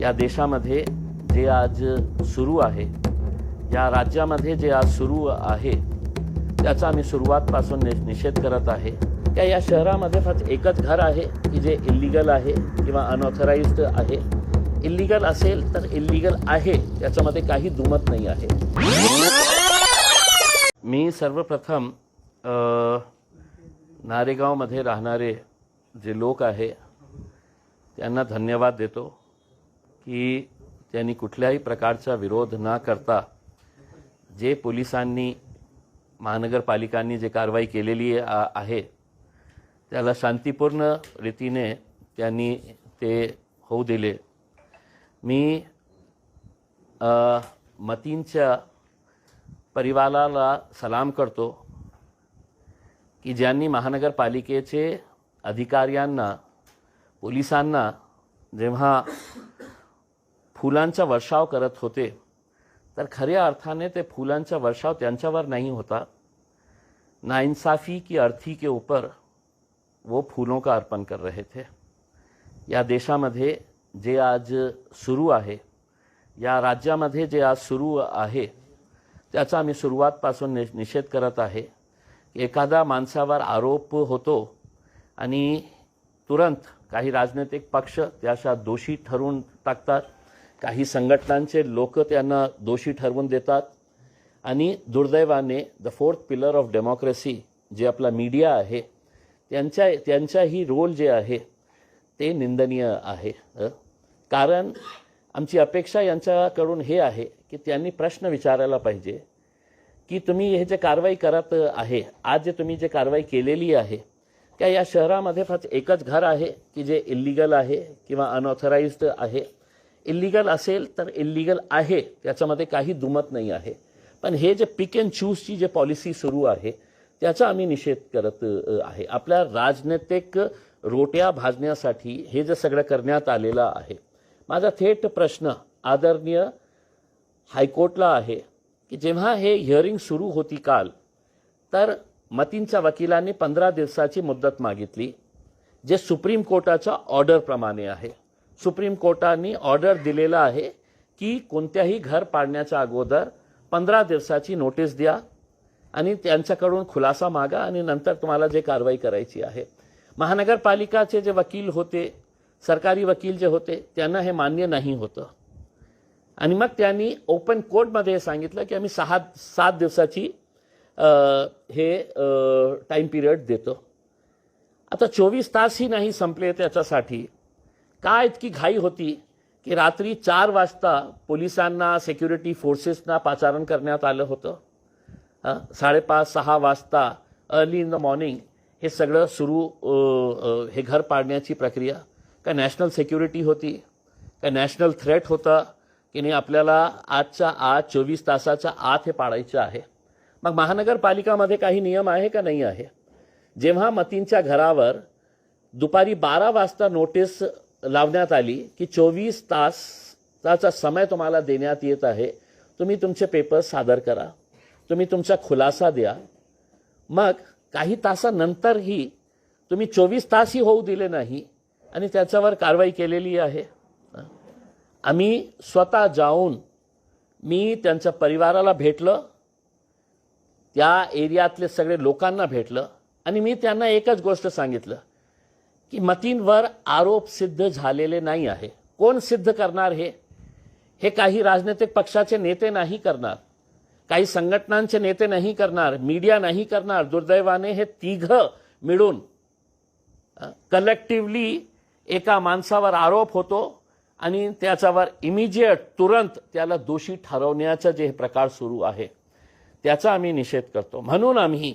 या देशामध्ये जे आज सुरू आहे, या राज्यामध्ये जे आज सुरू आहे त्याचा आम्ही सुरुवातपासून निषेध करत आहे. या शहरामध्ये फक्त एकच घर आहे की जे इल्लीगल आहे किंवा अनऑथराइज्ड आहे. इल्लीगल असेल तर इल्लीगल आहे, त्याच्यामध्ये काही दुमत नाही आहे. मी सर्वप्रथम नारेगावमध्ये राहणारे जे लोक आहे त्यांना धन्यवाद देतो की त्यांनी कुठल्याही प्रकारचा विरोध न करता जे पोलिसांनी महानगरपालिकांनी जे कारवाई केलेली आहे त्याला शांतिपूर्ण रीतीने त्यांनी ते होऊ दिले. मी मतींच्या परिवाराला सलाम करतो की ज्यांनी महानगरपालिकेचे अधिकाऱ्यांना पोलिसांना जेव्हा फुलांचा वर्षाव करत होते तर खऱ्या अर्थाने ते फुलांचा वर्षाव त्यांच्यावर नहीं होता, नाइंसाफ़ी की अर्थी के ऊपर वो फूलों का अर्पण कर रहे थे. या देशामध्ये जे आज सुरू आहे, या राज्यामध्ये जे आज सुरू आहे त्याचा आम्ही सुरुवातपासून निषेध करत आहे. एखादा माणसावर आरोप होतो आणि तुरंत काही राजनैतिक पक्ष त्याला दोषी ठरवून टाकतात, काही संघटनांचे लोक त्यांना दोषी ठरवून देतात आणि दुर्दैवाने the fourth pillar of democracy जे आपला मीडिया आहे त्यांचाही रोल जे आहे ते निंदनीय आहे. कारण आमची अपेक्षा यांच्याकडून हे आहे की त्यांनी प्रश्न विचारायला पाहिजे की तुम्ही हे जे कारवाई करत आहे, आज जे तुम्ही जे कारवाई केलेली आहे, क्या या शहरामध्ये फक्त एकच घर आहे की जे इल्लीगल आहे किंवा अनऑथराइज्ड आहे. इल्लीगल असेल तर इल्लीगल आहे, त्याच्यामध्ये काही दुमत नाही आहे. पण हे जे पिक अँड चूजची जे पॉलिसी सुरू आहे त्याचा आम्ही निषेध करत आहे. आपल्या राजनैतिक रोट्या भाजण्यासाठी हे जे सगळं करण्यात आलेलं आहे. माझा थेट प्रश्न आदरणीय हायकोर्टला आहे की जेव्हा हे हिअरिंग सुरू होती काल, तर मतींच्या वकिलांनी 15 दिवसाची मुदत मागितली जे सुप्रीम कोर्टाच्या ऑर्डरप्रमाणे आहे. सुप्रीम कोर्टाने ऑर्डर दिलेला आहे की कोणत्याही घर पाडण्याच्या अगोदर 15 दिवसाची नोटीस द्या आणि त्यांच्याकडून खुलासा मागा आणि नंतर तुम्हाला जे कारवाई करायची आहे. महानगरपालिकाचे जे वकील होते, सरकारी वकील जे होते, त्यांना हे मान्य नाही होतं आणि मग त्यांनी ओपन कोर्टमध्ये सांगितलं की आम्ही 7 दिवसाची हे टाइम पिरियड देतो. आता 24 तासही नाही संपले त्याच्यासाठी का इतकी घाई होती की रात्री 4 वाजता पोलिसांना सिक्युरिटी फोर्सेसना पाचारण करण्यात आलं होतं. 5:30-6 वाजता अर्ली इन द मॉर्निंग हे सगळं सुरू हे घर पाडण्याची प्रक्रिया. का नॅशनल सिक्युरिटी होती, का नॅशनल थ्रेट होता की नाही आपल्याला आजच्या आज 24 तासाच्या आत हे पाडायचं आहे. मग महानगरपालिकामध्ये काही नियम आहे का नाही आहे. जेव्हा मतींच्या घरावर दुपारी 12 वाजता नोटीस लावण्यात आली की 24 तासाचा समय तुम्हाला देण्यात येत आहे, तुम्ही तुमचे पेपर्स सादर करा, तुम्ही तुमचा खुलासा द्या. मग काही तासानंतरही तुम्ही 24 तासही होऊ दिले नाही आणि त्याच्यावर कारवाई केलेली आहे. आम्ही स्वतः जाऊन मी त्यांच्या परिवाराला भेटलं, त्या एरियातले सगळे लोकांना भेटलं आणि मी त्यांना एकच गोष्ट सांगितलं की मतींवर आरोप सिद्ध झालेले नाही आहे. कोण सिद्ध करणार हे? हे काही राजनैतिक पक्षाचे नेते नाही करणार, काही संघटनांचे नेते नाही करणार, मीडिया नाही करणार. दुर्दैवाने हे तिघं मिळून कलेक्टिव्हली एका माणसावर आरोप होतो आणि त्याच्यावर इमिजिएट तुरंत त्याला दोषी ठरवण्याचा जे प्रकार सुरू आहे त्याचा आम्ही निषेध करतो. म्हणून आम्ही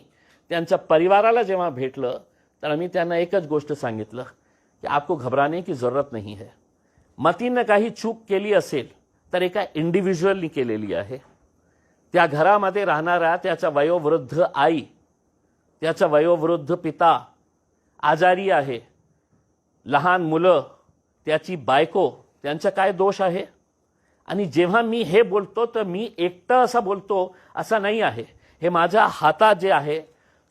त्यांच्या परिवाराला जेव्हा भेटलं तर आम्ही त्यांना एकच गोष्ट सांगितलं की आपको घबराने की जरूरत नहीं है. मतीनं काही चूक केली असेल तर एका इंडिव्हिज्युअलनी केलेली आहे. त्या घरामध्ये राहणारा त्याचा वयोवृद्ध आई, त्याचा वयोवृद्ध पिता आजारी आहे, लहान मुलं, त्याची बायको, त्यांचा काय दोष आहे. आणि जेव्हा मी हे बोलतो तर मी एकटा असा बोलतो असा नाही आहे. हे माझ्या हातात जे आहे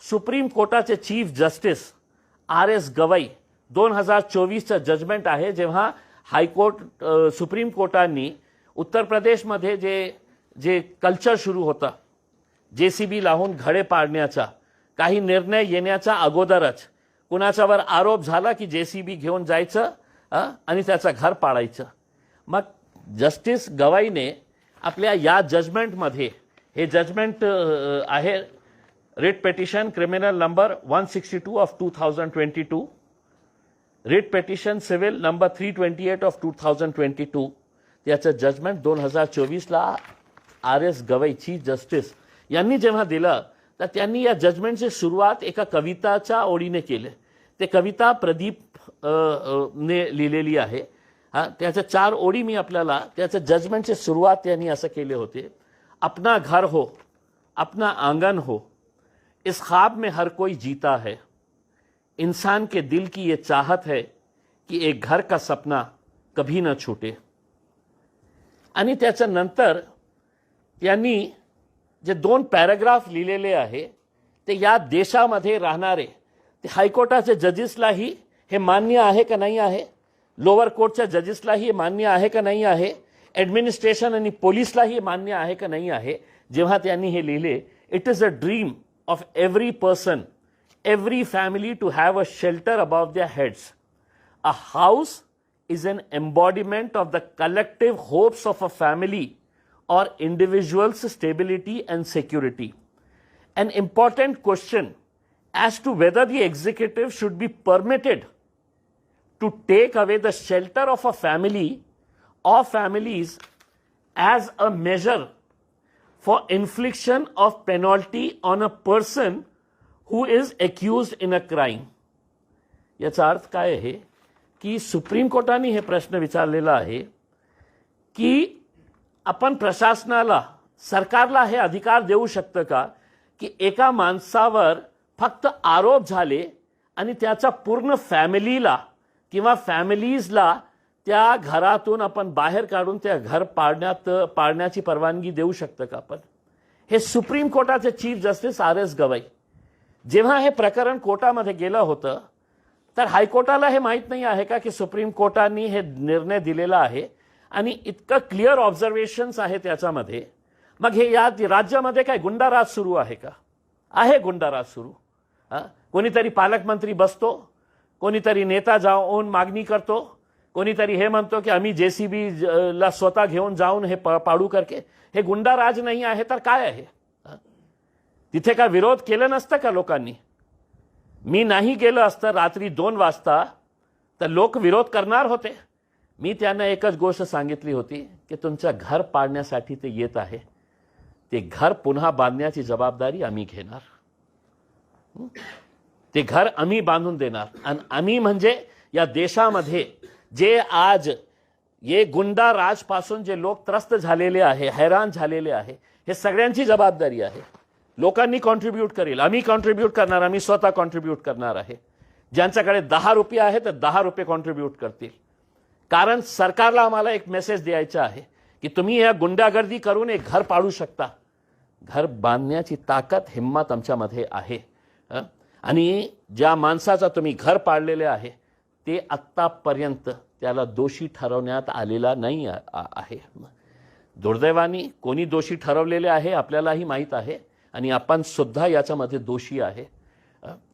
सुप्रीम कोर्टाचे चीफ जस्टिस RS गवई 2024चं जजमेंट आहे, जेव्हा हायकोर्ट सुप्रीम कोर्टांनी उत्तर प्रदेशमध्ये जे कल्चर सुरू होता JCB लावून घडे पाडण्याचा, काही निर्णय येण्याच्या अगोदरच कुणाच्यावर आरोप झाला की JCB घेऊन जायचं आणि त्याचं घर पाडायचं. मग जस्टिस गवाईने आपल्या या जजमेंटमध्ये, हे जजमेंट आहे writ petition criminal number 162 of 2022, writ petition civil number 328 of 2022, त्याचं जजमेंट 2024ला RS गवई चीफ जस्टिस यांनी जेव्हा दिलं तर त्यांनी या जजमेंटची सुरुवात एका कविताच्या ओळीने केली. ते कविता प्रदीप ने लिहिलेली आहे. त्याच्या 4 ओळी मी आपल्याला, त्याचं जजमेंटची सुरुवात त्यांनी असं केले होते. अपना घर हो, अपना आंगन हो, इस ख्वाब में हर कोई जीता है, इंसान के दिल की ये चाहत है कि एक घर का सपना कभी न छूटे. आणि त्याच्यानंतर त्यांनी जे 2 पॅराग्राफ लिहिलेले आहे ते या देशामध्ये राहणारे ते हायकोर्टाच्या जजेसलाही हे मान्य आहे का नाही आहे, लोअर कोर्टच्या जजेसलाही हे मान्य आहे का नाही आहे, ॲडमिनिस्ट्रेशन आणि पोलीसलाही मान्य आहे का नाही आहे. जेव्हा त्यांनी हे लिहिले, it is a dream of every person, every family to have a shelter above their heads. A house is an embodiment of the collective hopes of a family or individual's stability and security. An important question as to whether the executive should be permitted to take away the shelter of a family or families as a measure for infliction of penalty on a person who is accused in a crime. याचा अर्थ काय आहे की supreme कोर्टाने हे प्रश्न विचारलेला आहे की आपण प्रशासनाला, सरकारला हे अधिकार देऊ शकतं का की एका माणसावर फक्त आरोप झाले आणि त्याच्या पूर्ण फॅमिलीला किंवा फॅमिलीजला त्या घरातून आपण बाहेर काढून त्या घर पाडण्याची परवानगी देऊ शकतं का आपण. हे सुप्रीम कोर्टाचे चीफ जस्टिस RS गवई जेव्हा हे प्रकरण कोर्टामध्ये गेलं होतं तर हायकोर्टाला हे माहीत नाही आहे का की सुप्रीम कोर्टाने हे निर्णय दिलेला आहे आणि इतकं क्लिअर ऑब्झर्वेशन्स आहे त्याच्यामध्ये. मग हे या राज्यामध्ये काय गुंडाराज सुरू आहे का? आहे गुंडाराज सुरू. कोणीतरी पालकमंत्री बसतो, कोणीतरी नेता जाऊन मागणी करतो, कोणीतरी हे म्हणतो की आम्ही JCB ला स्वतः घेऊन जाऊन हे पाडू करके. हे गुंडाराज नाही आहे तर काय आहे? तिथे का विरोध केलं नसतं का लोकांनी? मी नाही गेलो असतं रात्री 2 वाजता तर लोक विरोध करणार होते. मी त्यांना एकच गोष्ट सांगितली होती की तुमचं घर पाडण्यासाठी ते येत आहे, ते घर पुन्हा बांधण्याची जबाबदारी आम्ही घेणार. ते घर आम्ही बांधून देणार. आणि आम्ही म्हणजे या देशामध्ये जे आज ये गुंडा राजपासून जे लोक त्रस्त झालेले आहे, हैराण झालेले आहे, हे सगळ्यांची जबाबदारी आहे. लोकांनी कॉन्ट्रीब्यूट करेल, आम्ही कॉन्ट्रीब्यूट करणार, आम्ही स्वतः कॉन्ट्रीब्यूट करणार आहे. ज्यांच्याकडे 10 रुपये आहे तर 10 रुपये कॉन्ट्रीब्यूट करतील. कारण सरकारला आम्हाला एक मेसेज द्यायचा आहे की तुम्ही या गुंडागर्दी करून एक घर पाडू शकता. घर बांधण्याची ताकद, हिम्मत आमच्यामध्ये आहे. आणि ज्या माणसाचा तुम्ही घर पाडलेले आहे ते आत्तापर्यंत त्याला दोषी ठरवण्यात आलेला नाही आहे. दुर्दैवाने कोणी दोषी ठरवलेले आहे आपल्यालाही माहीत आहे आणि आपण सुद्धा याच्यामध्ये दोषी आहे.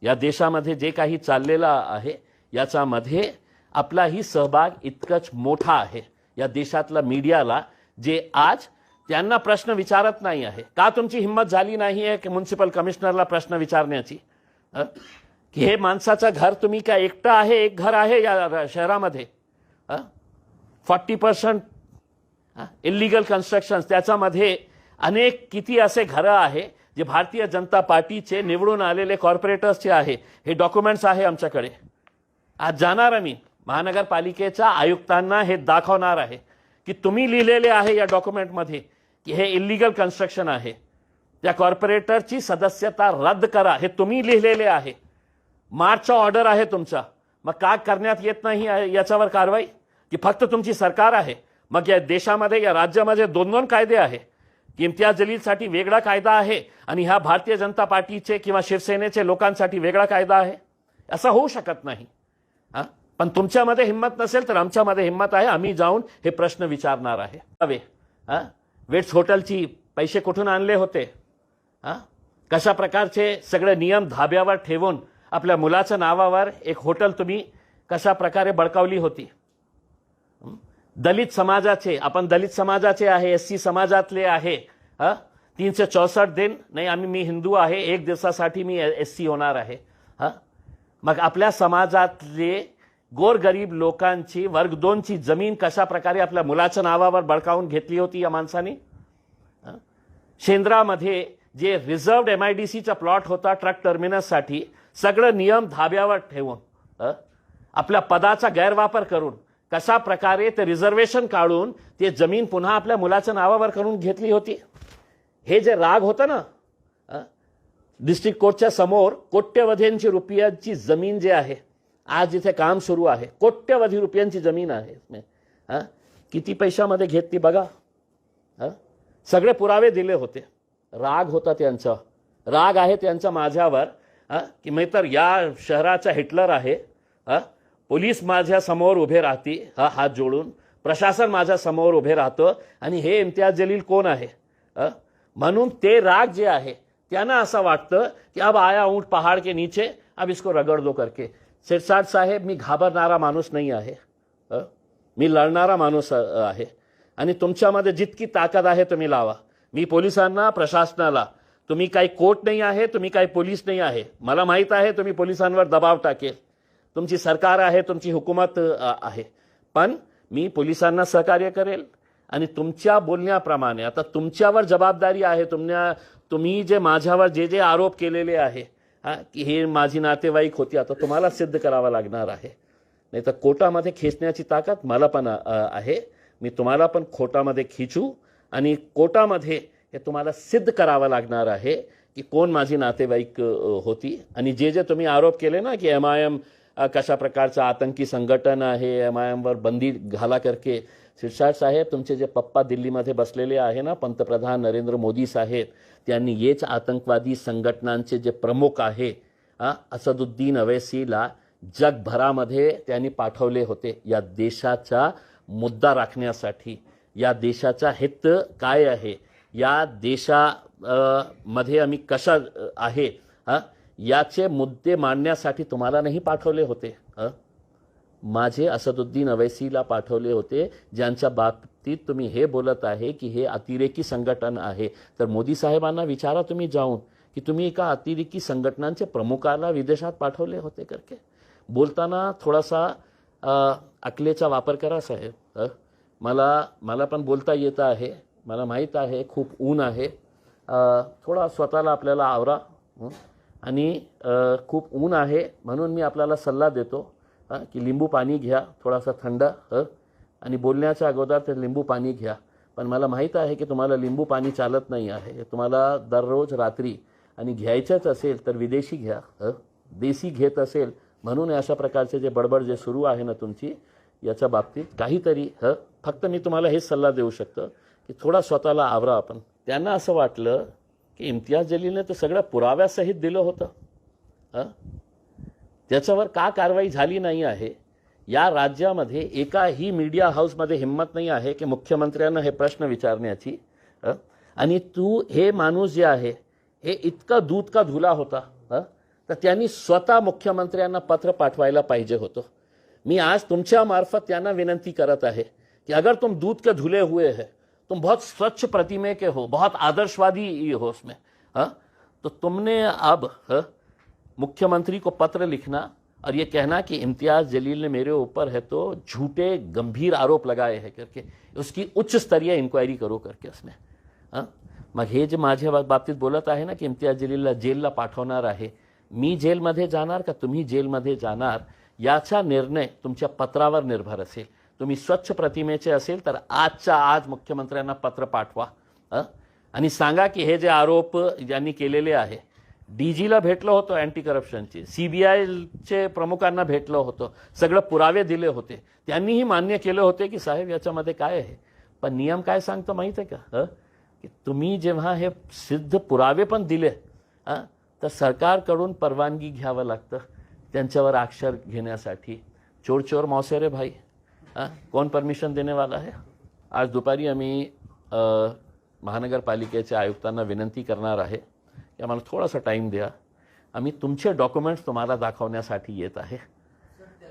या देशामध्ये जे काही चाललेलं आहे याच्यामध्ये आपलाही सहभाग इतकंच मोठा आहे. या देशातला मीडियाला जे आज त्यांना प्रश्न विचारत नाही आहे, का तुमची हिंमत झाली नाही आहे की म्युन्सिपल कमिशनरला प्रश्न विचारण्याची की हे माणसाचं घर तुम्ही काय एकटं आहे, एक घर आहे या शहरामध्ये. 40% इल्लीगल कन्स्ट्रक्शन्स, त्याच्यामध्ये अनेक किती असे घरं आहे जे भारतीय जनता पार्टीचे निवडून आलेले कॉर्पोरेटर्सचे आहे. हे डॉक्युमेंट्स आहे आमच्याकडे. आज जाणार आम्ही महानगरपालिकेच्या आयुक्तांना हे दाखवणार आहे की तुम्ही लिहिलेले आहे या डॉक्युमेंटमध्ये की हे इल्लीगल कन्स्ट्रक्शन आहे, त्या कॉर्पोरेटरची सदस्यता रद्द करा, हे तुम्ही लिहिलेले आहे. मार्चचा ऑर्डर आहे तुमचा, मग का करण्यात येत नाही याच्यावर कारवाई? की फक्त तुमची सरकार आहे? मग या देशामध्ये, या राज्यामध्ये 2 कायदे आहे. इम्तियाज जलीलसाठी वेगळा कायदा आहे आणि ह्या भारतीय जनता पार्टीचे किंवा शिवसेनेचे लोकांसाठी वेगळा कायदा आहे. असं होऊ शकत नाही. पण तुमच्यामध्ये हिंमत नसेल तर आमच्यामध्ये हिंमत आहे, आम्ही जाऊन हे प्रश्न विचारणार आहे. वेट्स हॉटेलची पैसे कुठून आणले होते? कशा प्रकारचे सगळे नियम धाब्यावर ठेवून आपल्या मुलाच्या नावावर एक हॉटेल तुम्ही कशा प्रकारे बळकावली होती? दलित समाजाचे, आपण दलित समाजाचे आहे, एससी समाजातले आहे, 364 दिन नाही, मी हिंदू आहे, 1 दिवसासाठी मी एससी होणार आहे. मग आपल्या समाजातले गोरगरीब लोकांची वर्ग 2 ची जमीन कशा प्रकारे आपल्या मुलाच्या नावावर बळकावून घेतली होती या माणसाने? शेंद्रामध्ये जे रिझर्व्ड MIDCचा प्लॉट होता ट्रक टर्मिनससाठी, सगळं नियम धाब्यावर ठेवून आपल्या पदाचा गैरवापर करून कशा प्रकारे ते रिझर्वेशन काढून ते जमीन पुन्हा आपल्या मुलाच्या नावावर करून घेतली होती. हे जे राग होतं ना, डिस्ट्रिक्ट कोर्टच्या समोर कोट्यवधींची रुपयांची जमीन जे आहे, आज इथे काम सुरू आहे, कोट्यवधी रुपयांची जमीन आहे. किती पैशामध्ये घेतली बघा. सगळे पुरावे दिले होते. राग होता त्यांचा, राग आहे त्यांचा माझ्यावर की मी तर या शहराचा हिटलर आहे. पोलीस माझ्या समोर उभे राहते हात जोडून, प्रशासन माझ्या समोर उभे राहतं, आणि हे इम्तियाज जलील कोण आहे? म्हणून ते राग जे आहे त्यांना असं वाटतं की अब आया ऊंट पहाड़ के नीचे, अब इसको रगड़ दो करके. शिरसाट साहेब, मी घाबरणारा माणूस नाही आहे, मी लढणारा माणूस आहे. आणि तुमच्यामध्ये जितकी ताकद आहे तुम्ही लावा. मी पोलिसांना, प्रशासनाला, तुम्ही काही कोर्ट नाही आहे, तुम्ही काही पोलीस नाही आहे. मला माहीत आहे तुम्ही पोलिसांवर दबाव टाकेल, तुमची सरकार आहे, तुमची हुकूमत आहे, पण मी पोलिसांना सहकार्य करेल. आणि तुमच्या बोलण्याप्रमाणे आता तुमच्यावर जबाबदारी आहे. तुम्ही जे माझ्यावर जे जे आरोप केलेले आहे की हे माझी नातेवाईक होती, आता तुम्हाला सिद्ध करावं लागणार आहे. नाही तर कोर्टामध्ये खेचण्याची ताकद मला पण आहे. मी तुम्हाला पण कोर्टामध्ये खिचू आणि कोर्टामध्ये हे तुम्हाला सिद्ध करावं लागणार आहे की कोण माझी नातेवाईक होती. आणि जे जे तुम्ही आरोप केले ना की MIM कशा प्रकारचं आतंकी संघटन आहे, MIM वर बंदी घाला करके. शिरसाट साहेब, तुमचे जे पप्पा दिल्लीमध्ये बसलेले आहे ना, पंतप्रधान नरेंद्र मोदी साहेब, त्यांनी हेच आतंकवादी संघटनांचे जे प्रमुख आहे असदुद्दीन अवैसीला जगभरामध्ये त्यांनी पाठवले होते या देशाचा मुद्दा राखण्यासाठी. या देशाचा हित काय आहे, या देशामध्ये आम्ही कशा आहे याचे मुद्दे मांडण्यासाठी तुम्हाला नाही पाठवले होते. माझे असदुद्दीन अवैसीला पाठवले होते, ज्यांच्या बाबतीत तुम्ही हे बोलत आहे की हे अतिरेकी संघटन आहे. तर मोदी साहेबांना विचारा तुम्ही जाऊन की तुम्ही एका अतिरेकी संघटनांचे प्रमुखाला विदेशात पाठवले होते करके. बोलताना थोडासा अकलेचा वापर करा साहेब. मला पण बोलता येतं आहे, मला माहीत आहे खूप ऊन आहे, थोडा स्वतःला आपल्याला आवरा. आणि खूप ऊन आहे म्हणून मी आपल्याला सल्ला देतो की लिंबू पाणी घ्या, थोडासा थंड, आणि बोलण्याच्या अगोदर ते लिंबू पाणी घ्या. पण मला माहीत आहे की तुम्हाला लिंबू पाणी चालत नाही आहे, तुम्हाला दररोज रात्री आणि घ्यायचंच असेल तर विदेशी घ्या, देशी घेत असेल म्हणून अशा प्रकारचे जे बडबड जे सुरू आहे ना तुमची, याच्या बाबतीत काहीतरी फक्त मी तुम्हाला हेच सल्ला देऊ शकतो की थोडा स्वतःला आवरा आपण. त्यांना असं वाटलं की इम्तियाज जलीलने तर सगळं पुराव्यासहित दिलं होतं, त्याच्यावर का कारवाई झाली नाही आहे. या राज्यामध्ये एकाही मीडिया हाऊसमध्ये हिंमत नाही आहे की मुख्यमंत्र्यांना हे प्रश्न विचारण्याची. आणि तू हे माणूस जे आहे हे इतका दूध का धुला होता, तर त्यांनी स्वतः मुख्यमंत्र्यांना पत्र पाठवायला पाहिजे होतं. मी आज तुमच्या मार्फत त्यांना विनंती करत आहे कि अगर तुम दूध के धुले हुए हैं, तुम बहुत स्वच्छ प्रतिमे के हो, बहुत आदर्शवादी हो उसमें, तो तुमने अब मुख्यमंत्री को पत्र लिखना और ये कहना कि इम्तियाज जलील ने मेरे ऊपर है तो झूठे गंभीर आरोप लगाए हैं करके उसकी उच्च स्तरीय इंक्वायरी करो करके उसमें. मग हे जे माझ्या बाबतीत बोलत आहे ना की इम्तियाज जलीलला जेलला पाठवणार आहे, मी जेलमध्ये जाणार का तुम्ही जेलमध्ये जाणार याचा निर्णय तुमच्या पत्रावर निर्भर असेल. तुम्ही स्वच्छ प्रतिमेचे असेल तर आजच्या आज मुख्यमंत्र्यांना पत्र पाठवा आणि सांगा की हे जे आरोप ज्यांनी केलेले आहे, डीजीला भेटलो होतो अँटी करप्शनचे, CBIचे प्रमुखांना भेटलो होतो, सगळं पुरावे दिले होते, त्यांनीही मान्य केले होते की साहेब याच्यामध्ये काय आहे. पण नियम काय सांगतो माहिती आहे का, की तुम्ही जेव्हा हे सिद्ध पुरावे पण दिले तर सरकारकडून परवानगी घ्यावं लागतं त्यांच्यावर अक्षर घेण्यासाठी. चोर चोर मौसेरे भाई, कोण परमिशन देने वाला है? आज दुपारी आम्ही महानगरपालिकेच्या आयुक्तांना विनंती करणार आहे की आम्हाला थोडासा टाईम द्या. आम्ही तुमचे डॉक्युमेंट्स तुम्हाला दाखवण्यासाठी येत आहे.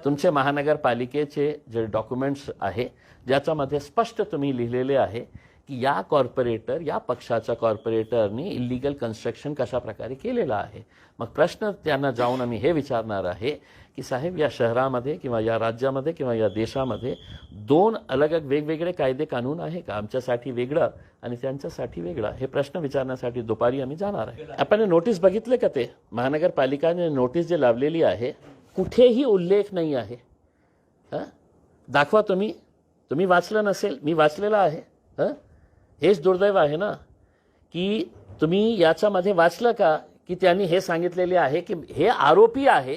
तुमचे महानगरपालिकेचे जे डॉक्युमेंट्स आहे ज्याच्यामध्ये स्पष्ट तुम्ही लिहिलेले आहे की या कॉर्पोरेटर, या पक्षाच्या कॉर्पोरेटरनी इल्लीगल कन्स्ट्रक्शन कशा प्रकारे केलेलं आहे. मग प्रश्न त्यांना जाऊन आम्ही हे विचारणार आहे की साहेब, या शहरामध्ये किंवा या राज्यामध्ये किंवा या देशामध्ये दोन अलग वेगवेगळे कायदे कानून आहे का? आमच्यासाठी वेगळं आणि त्यांच्यासाठी वेगळं, हे प्रश्न विचारण्यासाठी दुपारी आम्ही जाणार आहे. आपण नोटीस बघितले का? ते महानगरपालिकाने नोटीस जे लावलेली आहे कुठेही उल्लेख नाही आहे. दाखवा तुम्ही. तुम्ही वाचलं नसेल, मी वाचलेलं आहे. हेच दुर्दैव आहे ना की तुम्ही याच्यामध्ये वाचलं का की त्यांनी हे सांगितलेले आहे की हे आरोपी आहे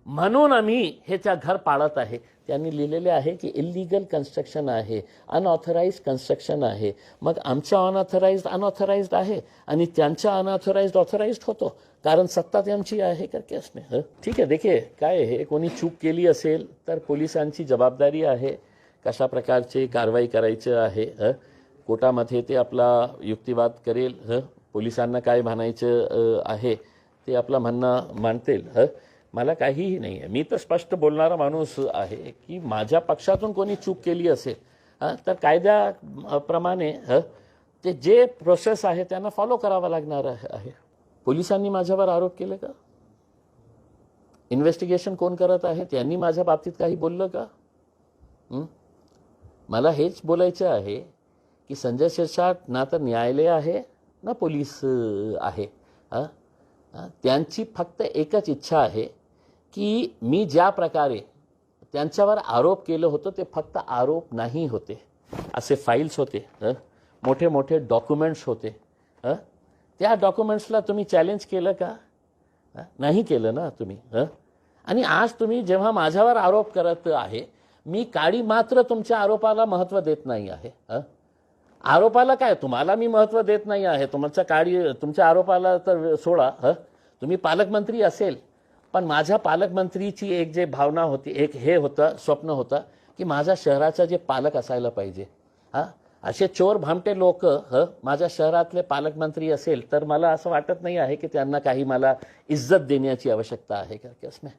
म्हणून आम्ही ह्याच्या घर पाळत आहे. त्यांनी लिहिलेले आहे की इल्लीगल कन्स्ट्रक्शन आहे, अनऑथराइज्ड कन्स्ट्रक्शन आहे. मग आमच्या अनऑथराइज्ड आहे आणि त्यांच्या अनऑथराइज्ड ऑथराइज्ड होतो, कारण सत्ता त्यांची आहे करके असणे. ठीक आहे, देखिए काय हे कोणी चूक केली असेल तर पोलिसांची जबाबदारी आहे कशा प्रकारची कारवाई करायची आहे. कोर्टामध्ये ते आपला युक्तिवाद करेल. पोलिसांना काय म्हणायचं आहे ते आपलं म्हणणं मांडतील. मला काहीही नाही आहे. मी तर स्पष्ट बोलणारा माणूस आहे की माझ्या पक्षातून कोणी चूक केली असेल तर कायद्याप्रमाणे ते जे प्रोसेस आहे त्यांना फॉलो करावा लागणार आहे. पोलिसांनी माझ्यावर आरोप केले का? इन्व्हेस्टिगेशन कोण करत आहे? त्यांनी माझ्या बाबतीत काही बोललं का? मला हेच बोलायचं आहे की संजय शिरसाट ना तर न्यायालय आहे ना पोलीस आहे. त्यांची फक्त एकच इच्छा आहे की मी ज्या प्रकारे त्यांच्यावर आरोप केलं होतं ते फक्त आरोप नाही होते, असे फाईल्स होते, मोठे मोठे डॉक्युमेंट्स होते. त्या डॉक्युमेंट्सला तुम्ही चॅलेंज केलं का? नाही केलं ना तुम्ही. आणि आज तुम्ही जेव्हा माझ्यावर आरोप करत आहे, मी काडी मात्र तुमच्या आरोपाला महत्त्व देत नाही आहे. आरोपाला काय, तुम्हाला मी महत्त्व देत नाही आहे, तुमच्या आरोपाला तर सोडा. तुम्ही पालकमंत्री असेल, पण माझ्या पालकमंत्रीची एक जे भावना होती, एक हे होतं, स्वप्न होतं की माझ्या शहराचा जे पालक असायला पाहिजे. असे चोर भामटे लोक माझ्या शहरातले पालकमंत्री असेल तर मला असं वाटत नाही आहे की त्यांना काही मला इज्जत देण्याची आवश्यकता आहे करके असणे.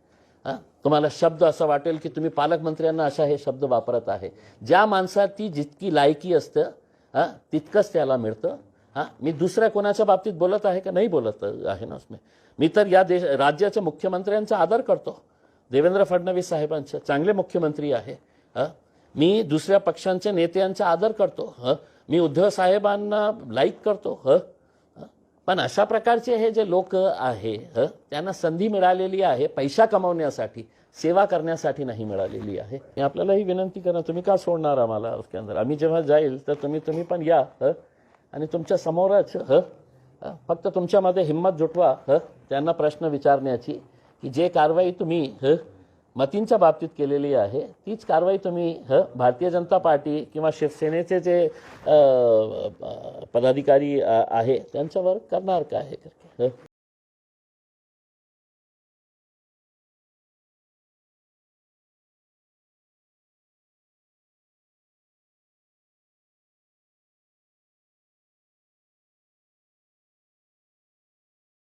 तुम्हाला शब्द असं वाटेल की तुम्ही पालकमंत्र्यांना अशा हे शब्द वापरत आहे. ज्या माणसाची जितकी लायकी असतं तितकंच त्याला मिळतं. मी दुसऱ्या कोणाच्या बाबतीत बोलत आहे का? नाही बोलत आहे ना. मी तर या राज्याच्या मुख्यमंत्र्यांचा आदर करतो. देवेंद्र फडणवीस साहेबांचे चांगले मुख्यमंत्री आहे. मी दुसऱ्या पक्षांच्या नेत्यांचा आदर करतो. मी उद्धव साहेबांना लाईक करतो. पण अशा प्रकारचे हे जे लोक आहे त्यांना संधी मिळालेली आहे पैसा कमावण्यासाठी, सेवा करण्यासाठी नाही मिळालेली आहे. मी आपल्याला ही विनंती करणार, तुम्ही का सोडणार आम्हाला उसके अंदर? आम्ही जेव्हा जाईल तर तुम्ही पण या आणि तुमच्या समोरच फक्त तुमच्यामध्ये हिंमत जुटवा त्यांना प्रश्न विचारण्याची की जे कारवाई तुम्ही मतींच्या बाबतीत केलेली आहे तीच कारवाई तुम्ही भारतीय जनता पार्टी किंवा शिवसेनेचे जे पदाधिकारी आहे त्यांच्यावर करणार का आहे.